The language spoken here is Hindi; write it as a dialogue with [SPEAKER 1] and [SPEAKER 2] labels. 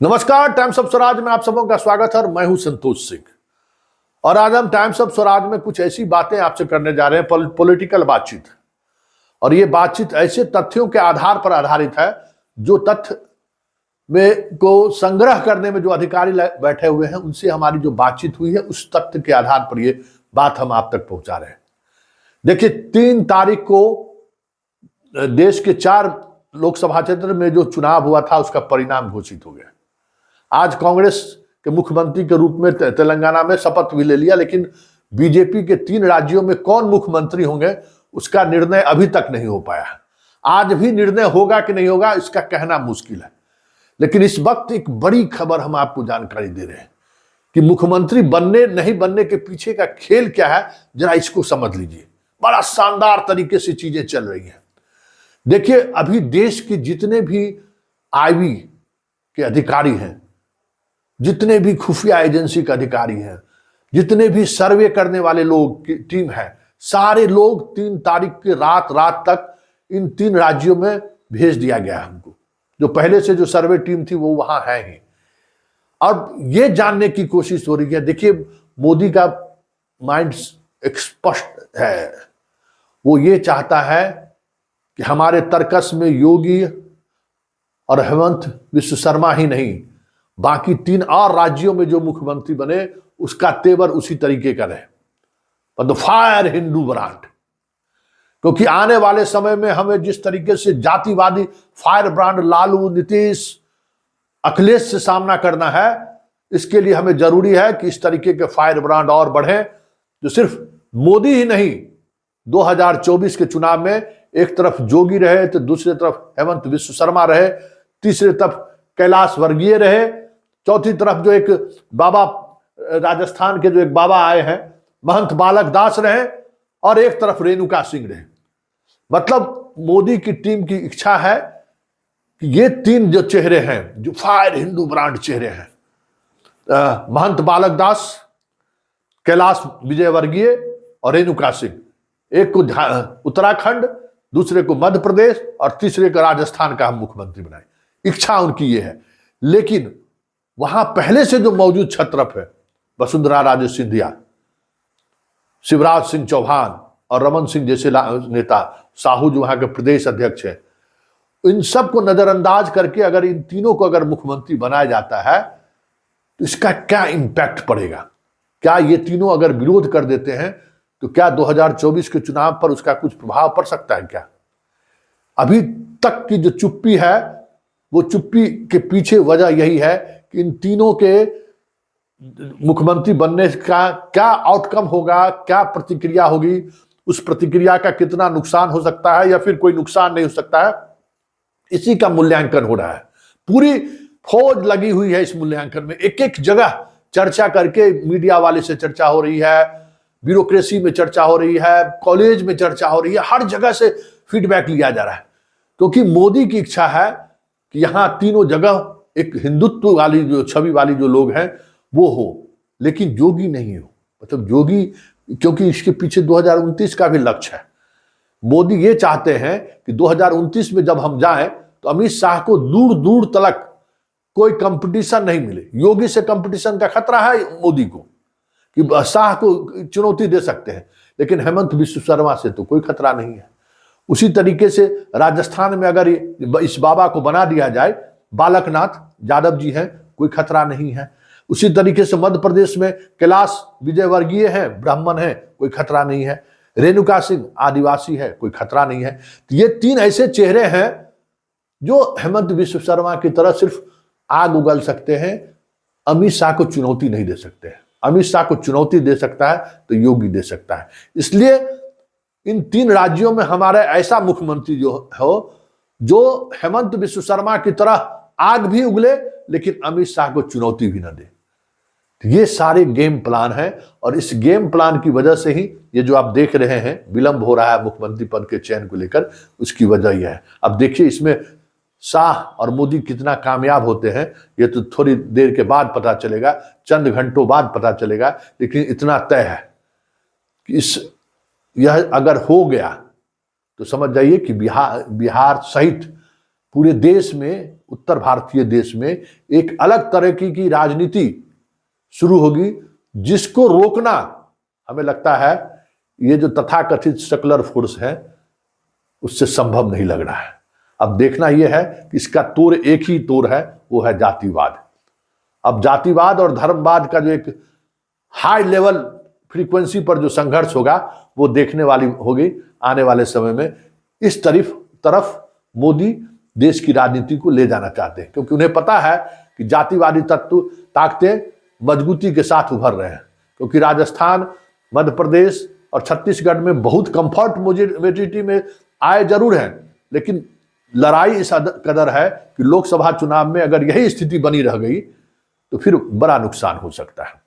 [SPEAKER 1] नमस्कार, टाइम्स ऑफ स्वराज में आप सबों का स्वागत है और मैं हूं संतोष सिंह। और आज हम टाइम्स ऑफ स्वराज में कुछ ऐसी बातें आपसे करने जा रहे हैं, पॉलिटिकल बातचीत। और ये बातचीत ऐसे तथ्यों के आधार पर आधारित है जो तथ्य में को संग्रह करने में जो अधिकारी बैठे हुए हैं उनसे हमारी जो बातचीत हुई है उस तथ्य के आधार पर ये बात हम आप तक पहुंचा रहे हैं। देखिए, 3 तारीख को देश के 4 लोकसभा क्षेत्र में जो चुनाव हुआ था उसका परिणाम घोषित हो गया। आज कांग्रेस के मुख्यमंत्री के रूप में तेलंगाना में शपथ भी ले लिया, लेकिन बीजेपी के 3 राज्यों में कौन मुख्यमंत्री होंगे उसका निर्णय अभी तक नहीं हो पाया। आज भी निर्णय होगा कि नहीं होगा इसका कहना मुश्किल है। लेकिन इस वक्त एक बड़ी खबर हम आपको जानकारी दे रहे हैं कि मुख्यमंत्री बनने नहीं बनने के पीछे का खेल क्या है, जरा इसको समझ लीजिए। बड़ा शानदार तरीके से चीजें चल रही हैं। देखिए, अभी देश के जितने भी आईबी के अधिकारी हैं, जितने भी खुफिया एजेंसी के अधिकारी हैं, जितने भी सर्वे करने वाले लोग की टीम है, सारे लोग 3 तारीख की रात तक इन 3 राज्यों में भेज दिया गया है हमको। जो पहले से जो सर्वे टीम थी वो वहां है ही। अब ये जानने की कोशिश हो रही है। देखिए, मोदी का माइंड स्पष्ट है। वो ये चाहता है कि हमारे तर्कस में योगी और हेमंत विश्व शर्मा ही नहीं, बाकी 3 और राज्यों में जो मुख्यमंत्री बने उसका तेवर उसी तरीके का रहे, मतलब फायर हिंदू ब्रांड। क्योंकि आने वाले समय में हमें जिस तरीके से जातिवादी फायर ब्रांड लालू, नीतीश, अखिलेश से सामना करना है, इसके लिए हमें जरूरी है कि इस तरीके के फायर ब्रांड और बढ़े। जो सिर्फ मोदी ही नहीं, 2024 के चुनाव में एक तरफ जोगी रहे तो दूसरी तरफ हेमंत विश्व शर्मा रहे, तीसरी तरफ कैलाश वर्गीय रहे, चौथी तरफ जो एक बाबा राजस्थान के जो एक बाबा आए हैं महंत बालक दास रहे, और एक तरफ रेणुका सिंह रहे। मतलब मोदी की टीम की इच्छा है कि ये 3 जो चेहरे हैं, जो फायर हिंदू ब्रांड चेहरे हैं, महंत बालक दास, कैलाश विजयवर्गीय और रेणुका सिंह, एक को उत्तराखंड, दूसरे को मध्य प्रदेश और तीसरे को राजस्थान का हम मुख्यमंत्री बनाए। इच्छा उनकी ये है। लेकिन वहां पहले से जो मौजूद छत्रप है, वसुंधरा राजे सिंधिया, शिवराज सिंह चौहान और रमन सिंह जैसे नेता, साहू जो वहां के प्रदेश अध्यक्ष है, इन सब को नजरअंदाज करके अगर इन तीनों को अगर मुख्यमंत्री बनाया जाता है तो इसका क्या इंपैक्ट पड़ेगा? क्या ये तीनों अगर विरोध कर देते हैं तो क्या 2024 के चुनाव पर उसका कुछ प्रभाव पड़ सकता है? क्या अभी तक की जो चुप्पी है, वो चुप्पी के पीछे वजह यही है कि इन तीनों के मुख्यमंत्री बनने का क्या आउटकम होगा, क्या प्रतिक्रिया होगी, उस प्रतिक्रिया का कितना नुकसान हो सकता है या फिर कोई नुकसान नहीं हो सकता है, इसी का मूल्यांकन हो रहा है। पूरी फौज लगी हुई है इस मूल्यांकन में। एक एक जगह चर्चा करके, मीडिया वाले से चर्चा हो रही है, ब्यूरोक्रेसी में चर्चा हो रही है, कॉलेज में चर्चा हो रही है, हर जगह से फीडबैक लिया जा रहा है। क्योंकि मोदी की इच्छा है कि यहां तीनों जगह एक हिंदुत्व वाली जो छवि वाली जो लोग हैं वो हो, लेकिन योगी नहीं हो। मतलब योगी, क्योंकि इसके पीछे 2029 का भी लक्ष्य है। मोदी ये चाहते हैं कि 2029 में जब हम जाएं तो अमित शाह को दूर दूर तक कोई कंपटीशन नहीं मिले। योगी से कंपटीशन का खतरा है मोदी को कि शाह को चुनौती दे सकते हैं, लेकिन हेमंत विश्व शर्मा से तो कोई खतरा नहीं है। उसी तरीके से राजस्थान में अगर इस बाबा को बना दिया जाए, बालकनाथ यादव जी हैं, कोई खतरा नहीं है। उसी तरीके से मध्य प्रदेश में कैलाश विजयवर्गीय हैं, ब्राह्मण हैं, कोई खतरा नहीं है। रेणुका सिंह आदिवासी है, कोई खतरा नहीं है। तो ये 3 ऐसे चेहरे हैं जो हेमंत विश्व शर्मा की तरह सिर्फ आग उगल सकते हैं, अमित शाह को चुनौती नहीं दे सकते हैं। अमित शाह को चुनौती दे सकता है तो योगी दे सकता है। इसलिए इन 3 राज्यों में हमारा ऐसा मुख्यमंत्री जो हो जो हेमंत विश्व शर्मा की तरह आग भी उगले लेकिन अमित शाह को चुनौती भी न दे। ये सारे गेम प्लान है, और इस गेम प्लान की वजह से ही ये जो आप देख रहे हैं विलंब हो रहा है मुख्यमंत्री पद के चयन को लेकर, उसकी वजह यह है। अब देखिए इसमें शाह और मोदी कितना कामयाब होते हैं ये तो थोड़ी देर के बाद पता चलेगा, चंद घंटों बाद पता चलेगा। लेकिन इतना तय है कि यह अगर हो गया तो समझ जाइए कि बिहार सहित पूरे देश में उत्तर भारतीय देश में एक अलग तरह की राजनीति शुरू होगी, जिसको रोकना हमें लगता है ये जो तथाकथित सेकुलर फोर्स है उससे संभव नहीं लग रहा है। अब देखना यह है कि इसका तोड़ एक ही तोड़ है, वो है जातिवाद। अब जातिवाद और धर्मवाद का जो एक हाई लेवल फ्रीक्वेंसी पर जो संघर्ष होगा वो देखने वाली होगी आने वाले समय में। इस तरफ मोदी देश की राजनीति को ले जाना चाहते हैं, क्योंकि उन्हें पता है कि जातिवादी ताकतें मजबूती के साथ उभर रहे हैं। क्योंकि राजस्थान, मध्य प्रदेश और छत्तीसगढ़ में बहुत कंफर्ट मेजोरिटी में आए जरूर हैं, लेकिन लड़ाई इस कदर है कि लोकसभा चुनाव में अगर यही स्थिति बनी रह गई तो फिर बड़ा नुकसान हो सकता है।